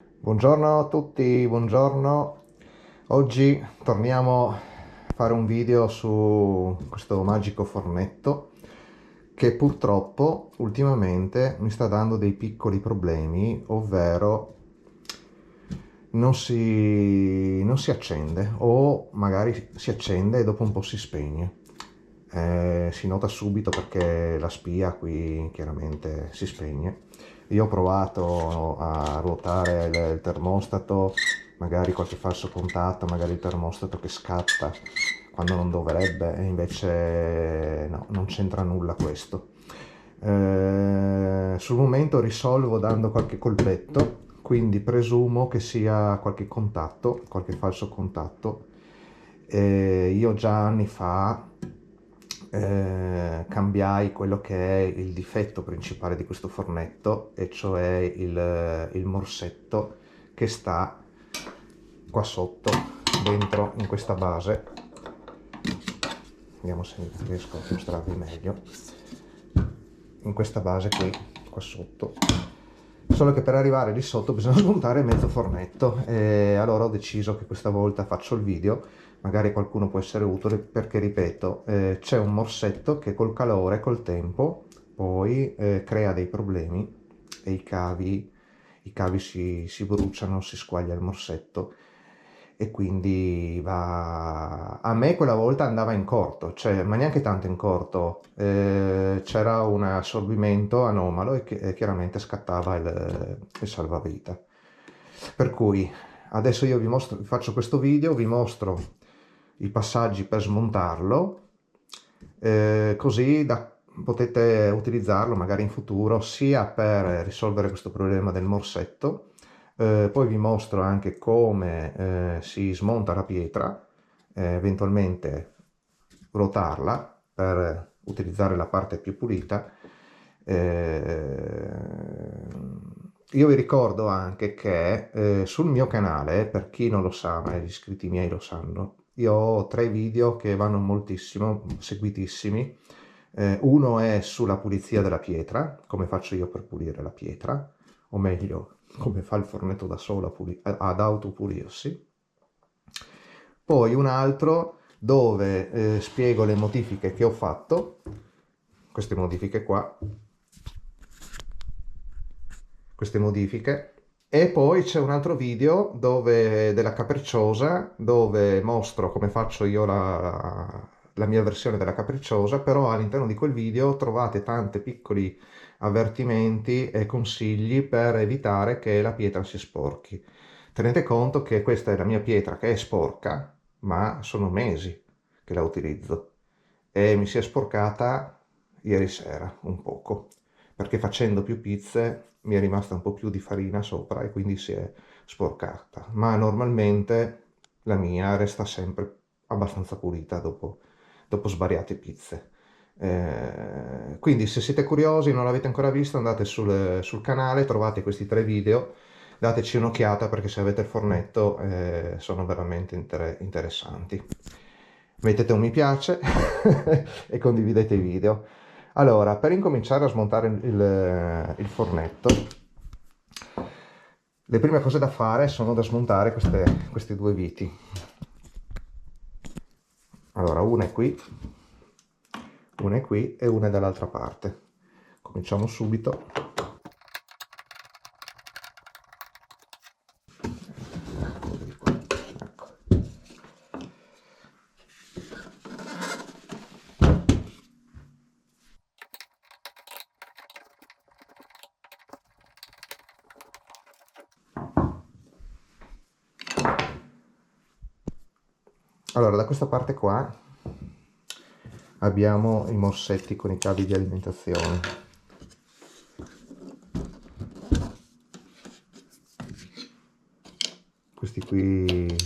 Buongiorno a tutti, buongiorno. Oggi torniamo a fare un video su questo magico fornetto che purtroppo ultimamente mi sta dando dei piccoli problemi, ovvero non si accende o magari si accende e dopo un po' si spegne. Si nota subito perché la spia qui chiaramente si spegne. Io ho provato a ruotare il termostato, magari qualche falso contatto, magari il termostato che scatta quando non dovrebbe, e invece no, non c'entra nulla questo. Sul momento risolvo dando qualche colpetto, quindi presumo che sia qualche contatto, qualche falso contatto. Io già anni fa cambiai quello che è il difetto principale di questo fornetto, e cioè il morsetto che sta qua sotto, dentro in questa base. Vediamo se riesco a mostrarvi meglio. In questa base qui, qua sotto. Solo che per arrivare lì sotto bisogna smontare mezzo fornetto, e allora ho deciso che questa volta faccio il video, magari qualcuno può essere utile, perché ripeto, c'è un morsetto che col calore, col tempo, poi crea dei problemi e i cavi si bruciano, si squaglia il morsetto e quindi va. A me quella volta andava in corto, cioè, ma neanche tanto in corto, c'era un assorbimento anomalo e chiaramente scattava il salvavita. Per cui adesso io vi faccio questo video, vi mostro i passaggi per smontarlo, così potete utilizzarlo magari in futuro sia per risolvere questo problema del morsetto. Poi vi mostro anche come si smonta la pietra, eventualmente ruotarla per utilizzare la parte più pulita. Io vi ricordo anche che sul mio canale, per chi non lo sa, ma gli iscritti miei lo sanno, io ho 3 video che vanno moltissimo, seguitissimi. Uno è sulla pulizia della pietra, come faccio io per pulire la pietra, o meglio, come fa il fornetto da solo ad autopulirsi. Poi un altro dove spiego le modifiche che ho fatto, queste modifiche qua, queste modifiche. E poi c'è un altro video della capricciosa, dove mostro come faccio io la mia versione della capricciosa, però all'interno di quel video trovate tanti piccoli avvertimenti e consigli per evitare che la pietra si sporchi. Tenete conto che questa è la mia pietra che è sporca, ma sono mesi che la utilizzo, e mi si è sporcata ieri sera un poco, perché facendo più pizze mi è rimasta un po' più di farina sopra e quindi si è sporcata, ma normalmente la mia resta sempre abbastanza pulita dopo svariate pizze. Quindi se siete curiosi, non l'avete ancora visto, andate sul canale, trovate questi 3 video, dateci un'occhiata, perché se avete il fornetto sono veramente interessanti. Mettete un mi piace e condividete i video. Allora, per incominciare a smontare il fornetto, le prime cose da fare sono da smontare queste 2 viti. Allora, una è qui e una è dall'altra parte. Cominciamo subito. Ecco. Allora, da questa parte qua abbiamo i morsetti con i cavi di alimentazione. Questi qui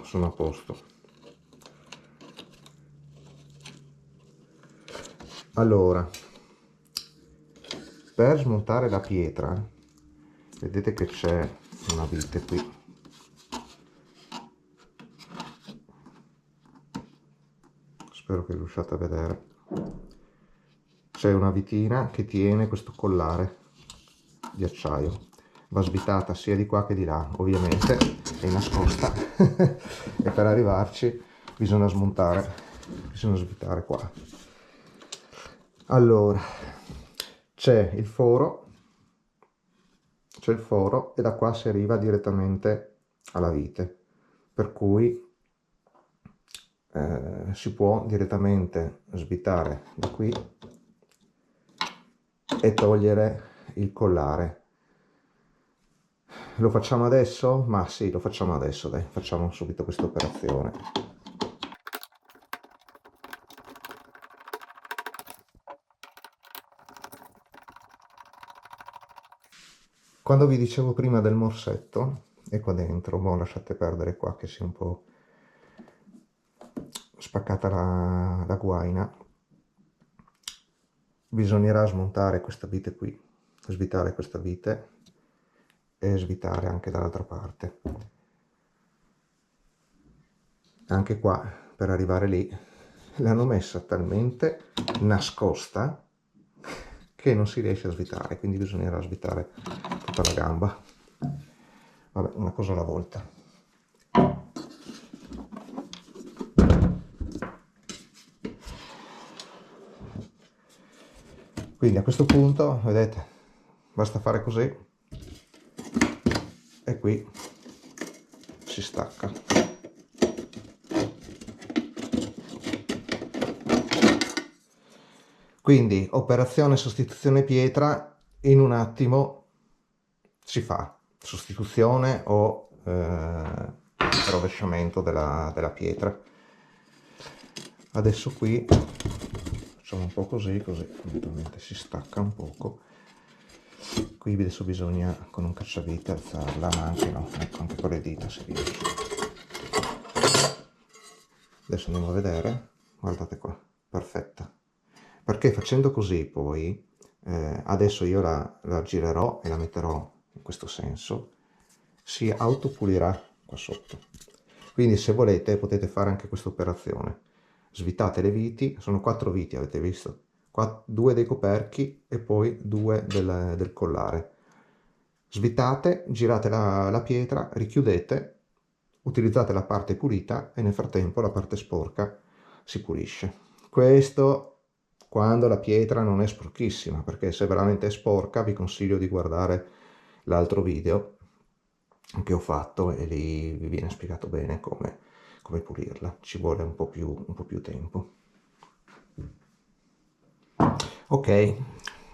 sono a posto. Allora, per smontare la pietra, vedete che c'è una vite qui. Spero che riusciate a vedere. C'è una vitina che tiene questo collare. di acciaio, va svitata sia di qua che di là, ovviamente è nascosta e per arrivarci bisogna smontare, bisogna svitare qua. Allora c'è il foro e da qua si arriva direttamente alla vite, per cui si può direttamente svitare da qui e togliere il collare. Lo facciamo adesso? Ma sì, lo facciamo adesso, dai, facciamo subito questa operazione. Quando vi dicevo prima del morsetto, è qua dentro, boh, lasciate perdere qua che sia un po' spaccata la guaina, bisognerà smontare questa vite qui, svitare questa vite e svitare anche dall'altra parte. Anche qua, per arrivare lì, l'hanno messa talmente nascosta che non si riesce a svitare, quindi bisognerà svitare tutta la gamba. Vabbè, una cosa alla volta. Quindi a questo punto, vedete, basta fare così e qui si stacca. Quindi operazione sostituzione pietra, in un attimo si fa sostituzione o rovesciamento della pietra. Adesso qui facciamo un po' così, così eventualmente si stacca un poco. Qui adesso bisogna con un cacciavite alzarla, ma anche no, ecco, anche con le dita si riesce. Adesso andiamo a vedere, guardate qua, perfetta. Perché facendo così poi, adesso io la girerò e la metterò in questo senso, si autopulirà qua sotto. Quindi se volete potete fare anche questa operazione. Svitate le viti, sono 4 viti, avete visto? 2 dei coperchi e poi 2 del collare. Svitate, girate la pietra, richiudete, utilizzate la parte pulita e nel frattempo la parte sporca si pulisce. Questo quando la pietra non è sporchissima, perché se veramente è sporca vi consiglio di guardare l'altro video che ho fatto e lì vi viene spiegato bene come pulirla, ci vuole un po' più tempo. Ok,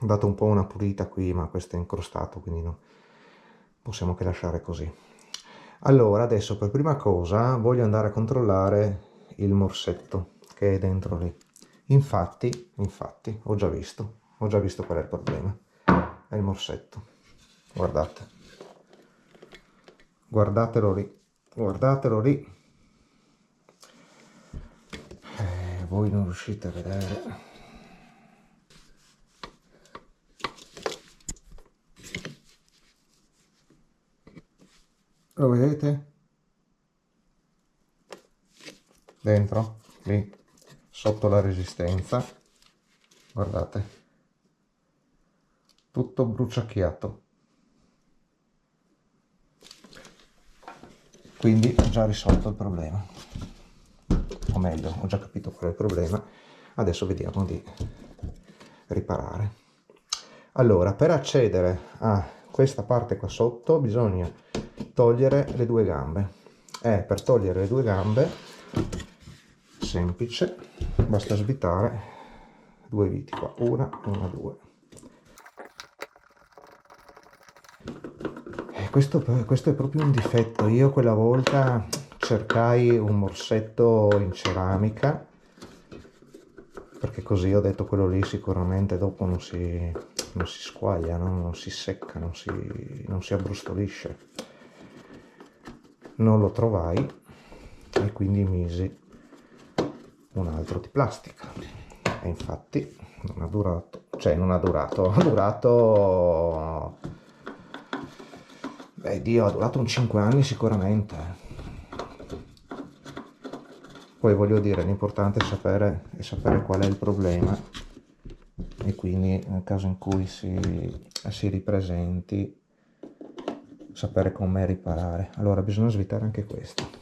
ho dato un po' una pulita qui, ma questo è incrostato, quindi no, possiamo che lasciare così. Allora adesso per prima cosa voglio andare a controllare il morsetto che è dentro lì. Infatti ho già visto qual è il problema. È il morsetto, guardate, guardatelo lì, voi non riuscite a vedere. Lo vedete? Dentro, lì, sotto la resistenza, guardate, tutto bruciacchiato. Quindi ho già risolto il problema, o meglio, ho già capito qual è il problema, adesso vediamo di riparare. Allora, per accedere a questa parte qua sotto bisogna togliere le 2 gambe. Per togliere le 2 gambe, semplice, basta svitare 2 viti qua, una, 2. Questo è proprio un difetto. Io quella volta cercai un morsetto in ceramica, perché così ho detto quello lì sicuramente dopo non si squaglia, no? Non si secca, non si abbrustolisce. Non lo trovai e quindi misi un altro di plastica e infatti non ha durato, ha durato, Dio, ha durato un 5 anni sicuramente. Poi voglio dire, l'importante è sapere qual è il problema e quindi nel caso in cui si si ripresenti, sapere come riparare. Allora bisogna svitare anche questo.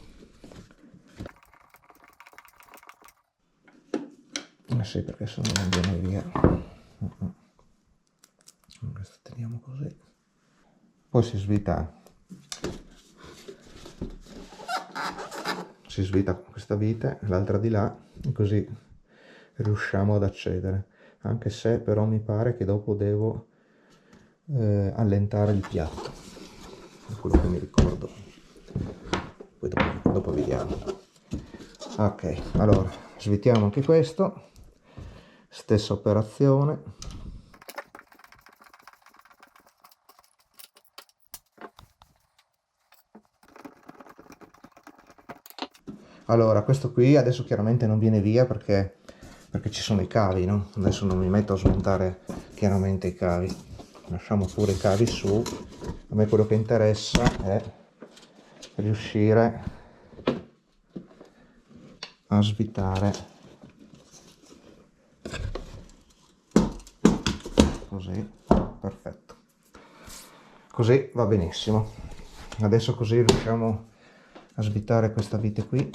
Sì, perché se no non viene via. Questo teniamo così. Poi si svita con questa vite, l'altra di là, e così riusciamo ad accedere. Anche se però mi pare che dopo devo allentare il piatto, è quello che mi ricordo. Poi dopo vediamo. Ok, allora svitiamo anche questo, stessa operazione. Allora, questo qui adesso chiaramente non viene via perché ci sono i cavi, no? Adesso non mi metto a smontare chiaramente i cavi, lasciamo pure i cavi su. A me quello che interessa è riuscire a svitare così, perfetto, così va benissimo. Adesso così riusciamo a svitare questa vite qui.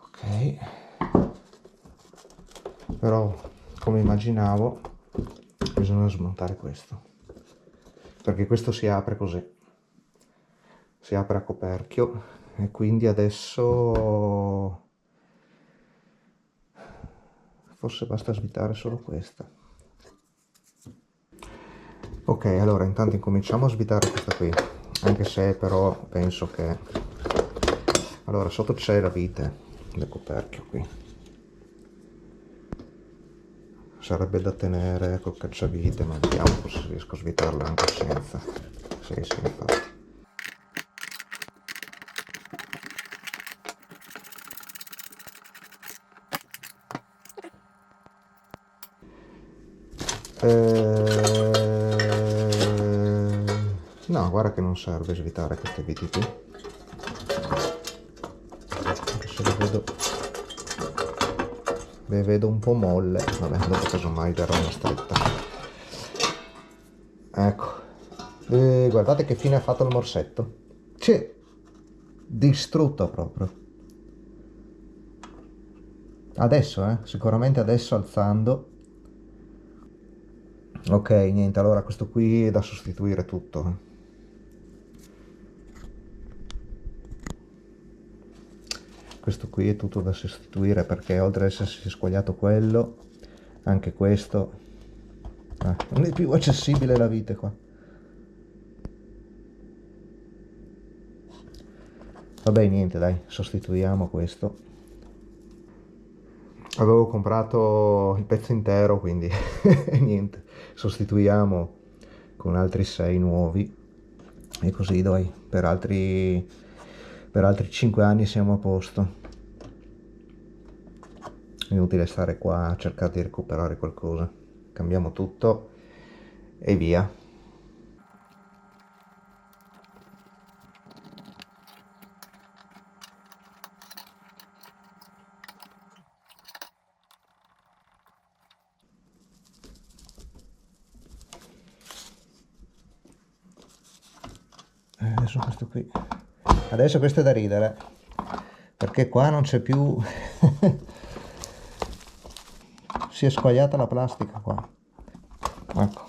Ok, però come immaginavo bisogna smontare questo, perché questo si apre così, si apre a coperchio, e quindi adesso forse basta svitare solo questa. Ok, allora intanto incominciamo a svitare questa qui, anche se però penso che... Allora, sotto c'è la vite del coperchio qui, sarebbe da tenere col cacciavite, ma vediamo se riesco a svitarla anche senza. Sì, infatti. No, guarda che non serve svitare queste viti qui, anche se le vedo un po' molle. Vabbè, dopo casomai darò una stretta. Ecco, guardate che fine ha fatto il morsetto, c'è distrutto proprio adesso, sicuramente adesso alzando. Ok, niente, allora questo qui è da sostituire tutto. Questo qui è tutto da sostituire, perché oltre ad essersi squagliato quello, anche questo non è più accessibile la vite qua. Vabbè, niente, dai, sostituiamo questo. Avevo comprato il pezzo intero, quindi niente, sostituiamo con altri 6 nuovi, e così dai, per altri 5 anni siamo a posto. È inutile stare qua a cercare di recuperare qualcosa, cambiamo tutto e via. Adesso questo è da ridere, perché qua non c'è più si è squagliata la plastica qua, ecco,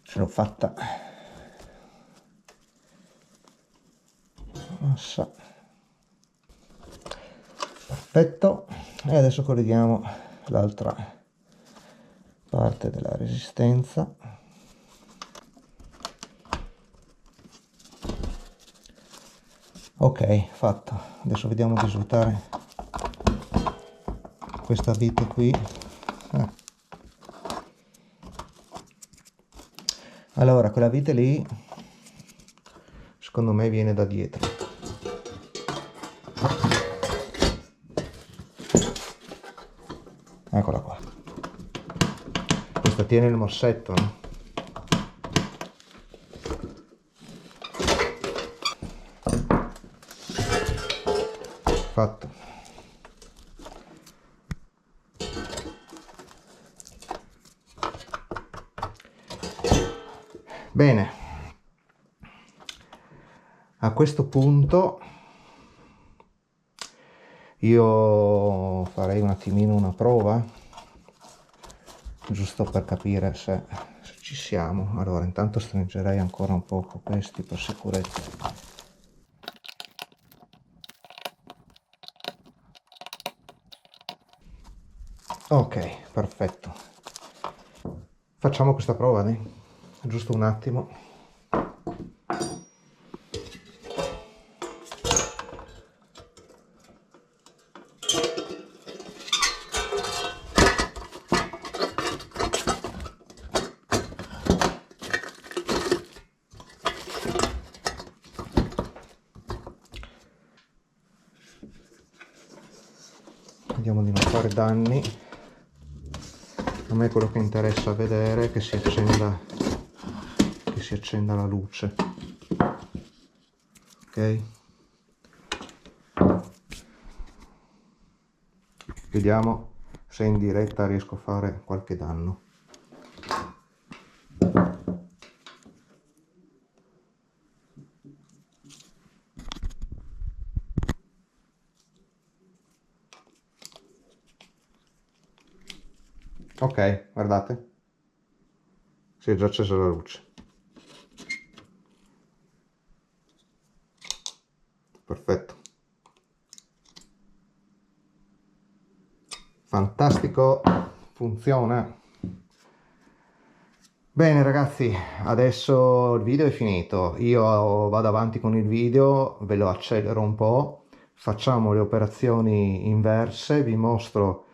ce l'ho fatta. Massa. Perfetto, e adesso colleghiamo l'altra parte della resistenza. Ok, fatto. Adesso vediamo di svuotare questa vite qui. Allora, quella vite lì secondo me viene da dietro. Eccola qua. Questa tiene il morsetto, no? fatto. Bene, a questo punto io farei un attimino una prova, giusto per capire se ci siamo. Allora, intanto stringerei ancora un poco questi per sicurezza. Ok, perfetto. Facciamo questa prova, dai. Giusto un attimo. Vediamo di non fare danni. A me quello che interessa vedere è che si accenda la luce. Ok? Vediamo se in diretta riesco a fare qualche danno. Ok, guardate, si è già accesa la luce. Perfetto. Fantastico, funziona. Bene ragazzi, adesso il video è finito. Io vado avanti con il video, ve lo accelero un po', facciamo le operazioni inverse, vi mostro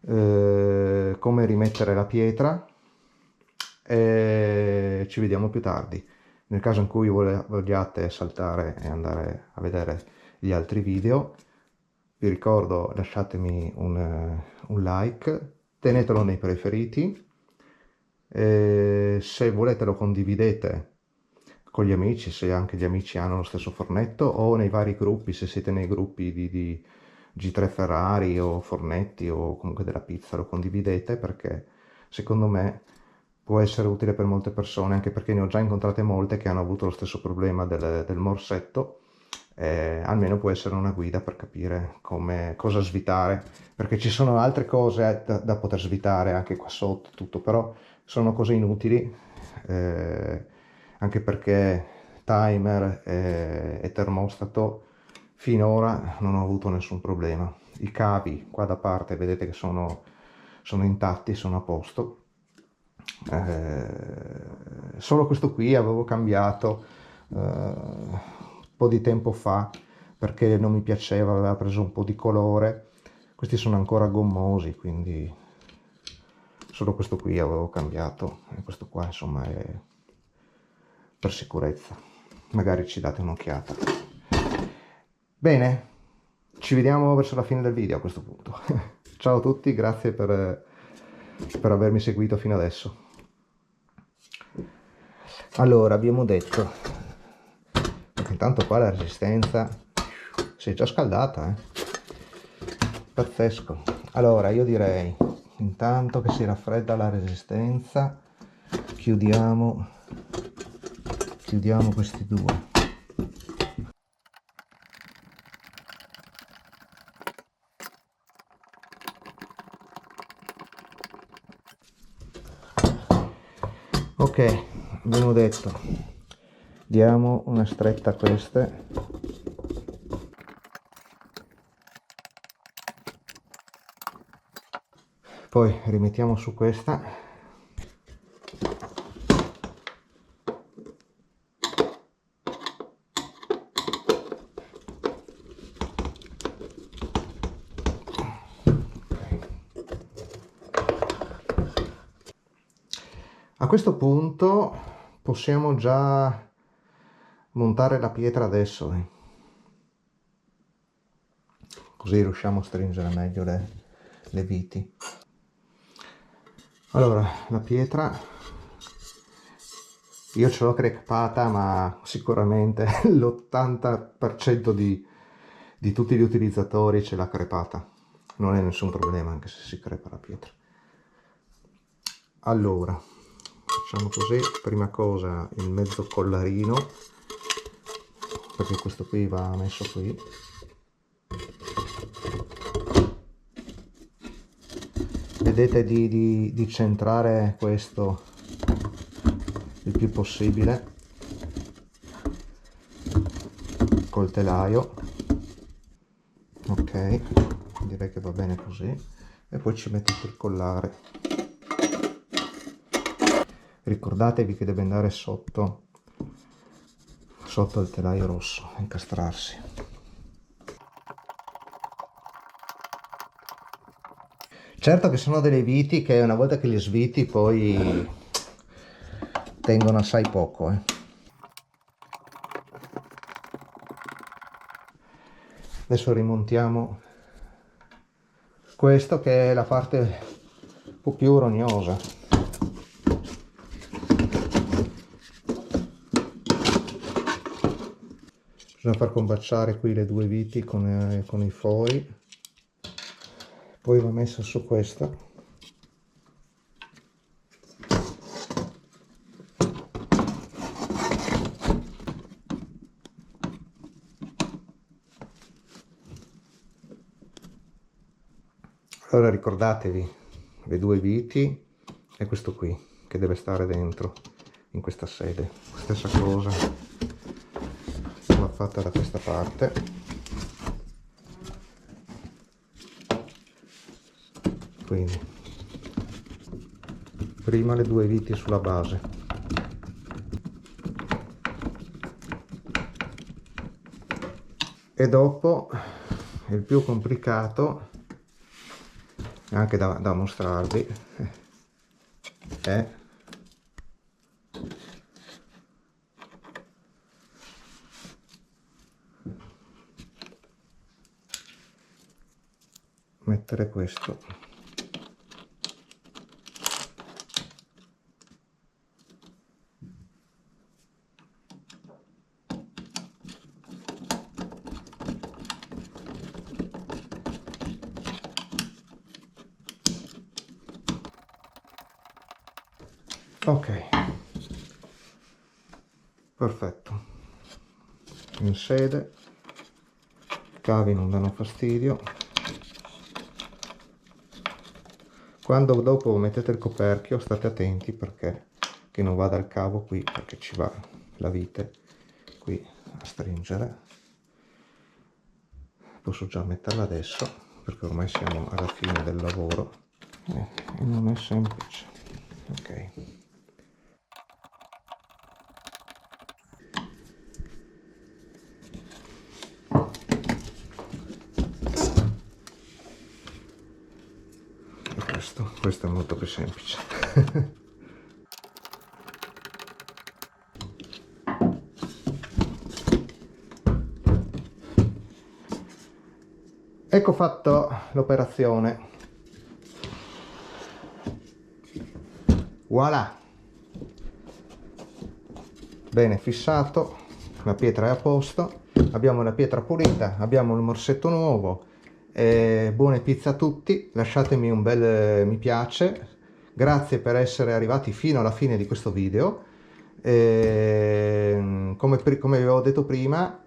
come rimettere la pietra e ci vediamo più tardi. Nel caso in cui vogliate saltare e andare a vedere gli altri video, vi ricordo, lasciatemi un like, tenetelo nei preferiti, se volete lo condividete con gli amici, se anche gli amici hanno lo stesso fornetto, o nei vari gruppi, se siete nei gruppi di G3 Ferrari o Fornetti o comunque della pizza, lo condividete, perché secondo me può essere utile per molte persone, anche perché ne ho già incontrate molte che hanno avuto lo stesso problema del morsetto. Almeno può essere una guida per capire cosa svitare, perché ci sono altre cose da poter svitare anche qua sotto, tutto, però sono cose inutili, anche perché timer e termostato finora non ho avuto nessun problema. I cavi qua da parte vedete che sono intatti, sono a posto. Solo questo qui avevo cambiato un po' di tempo fa perché non mi piaceva, aveva preso un po' di colore. Questi sono ancora gommosi, quindi solo questo qui avevo cambiato, e questo qua insomma è per sicurezza. Magari ci date un'occhiata. Bene, ci vediamo verso la fine del video a questo punto. Ciao a tutti, grazie per avermi seguito fino adesso. Allora, abbiamo detto, intanto qua la resistenza si è già scaldata, pazzesco. Allora io direi, intanto che si raffredda la resistenza, chiudiamo questi due. Ok, abbiamo detto, diamo una stretta a queste, poi rimettiamo su questa, a questo punto possiamo già montare la pietra adesso, così riusciamo a stringere meglio le viti. Allora, la pietra io ce l'ho crepata, ma sicuramente l'80% di di tutti gli utilizzatori c'è la crepata, non è nessun problema anche se si crepa la pietra. Allora facciamo così, prima cosa il mezzo collarino, perché questo qui va messo qui. Vedete di centrare questo il più possibile col telaio. Ok, direi che va bene così. E poi ci mettete il collare. Ricordatevi che deve andare sotto il telaio rosso, incastrarsi. Certo che sono delle viti che una volta che li sviti poi tengono assai poco. Adesso rimontiamo questo, che è la parte un po' più rognosa. Bisogna far combaciare qui le due viti con i fori, poi va messa su questa. Allora ricordatevi le due viti e questo qui che deve stare dentro in questa sede. Stessa cosa va fatta da questa parte. Quindi prima le due viti sulla base, e dopo il più complicato anche da mostrarvi è mettere questo ok, perfetto, in sede, cavi non danno fastidio. Quando dopo mettete il coperchio state attenti perché che non vada il cavo qui, perché ci va la vite qui a stringere. Posso già metterla adesso perché ormai siamo alla fine del lavoro e non è semplice. Ok, questo è molto più semplice. Ecco fatto l'operazione. Voilà, bene fissato, la pietra è a posto, abbiamo la pietra pulita, abbiamo il morsetto nuovo. Buone pizze a tutti, lasciatemi un bel mi piace, grazie per essere arrivati fino alla fine di questo video. Come vi avevo detto prima,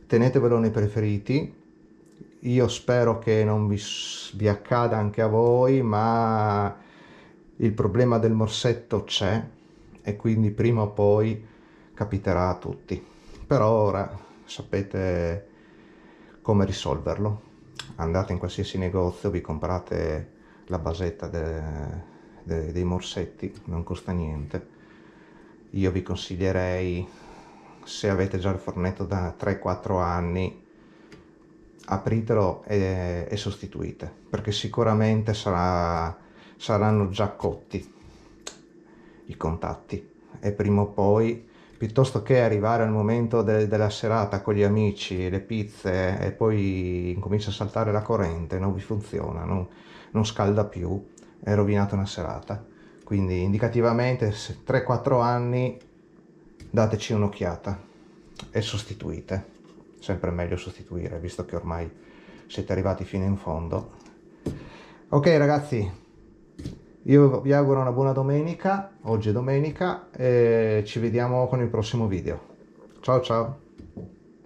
tenetevelo nei preferiti. Io spero che non vi accada anche a voi, ma il problema del morsetto c'è e quindi prima o poi capiterà a tutti. Però ora sapete come risolverlo. Andate in qualsiasi negozio, vi comprate la basetta dei morsetti, non costa niente. Io vi consiglierei, se avete già il fornetto da 3-4 anni, apritelo e sostituite, perché sicuramente saranno già cotti i contatti e prima o poi, piuttosto che arrivare al momento della serata con gli amici, le pizze, e poi incomincia a saltare la corrente, non vi funziona, non scalda più, è rovinata una serata. Quindi indicativamente 3-4 anni dateci un'occhiata e sostituite. sempre meglio sostituire, visto che ormai siete arrivati fino in fondo. Ok ragazzi, io vi auguro una buona domenica, oggi è domenica, e ci vediamo con il prossimo video. Ciao ciao!